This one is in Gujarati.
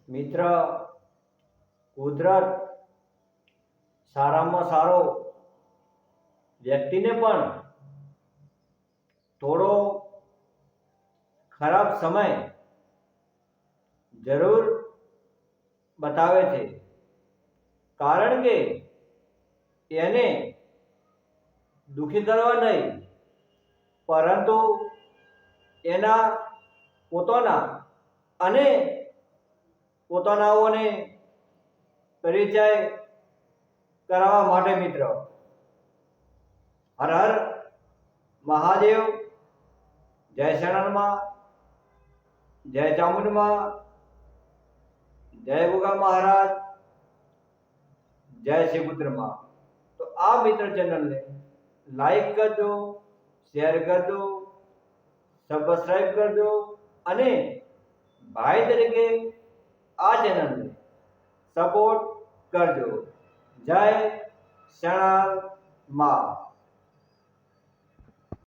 મિત્ર, કુદરત સારામાં સારો વ્યક્તિને પણ થોડો ખરાબ સમય જરૂર બતાવે છે, કારણ કે એને દુખી કરવા નહીં, પરંતુ એના પોતાના અને પોતાનાઓને પરિચય કરાવવા માટે. મિત્ર, હર હર મહાદેવ, જય શરણમાં, જય ચામુંડમાં, જય ગોગા મહારાજ, જય શ્રીપુત્રમાં. તો આ મિત્ર ચેનલને લાઈક કરજો, શેર કરજો, સબસ્ક્રાઈબ કરજો અને ભાઈ તરીકે આ ચેનલને સપોર્ટ કરજો. જય શરણમાં.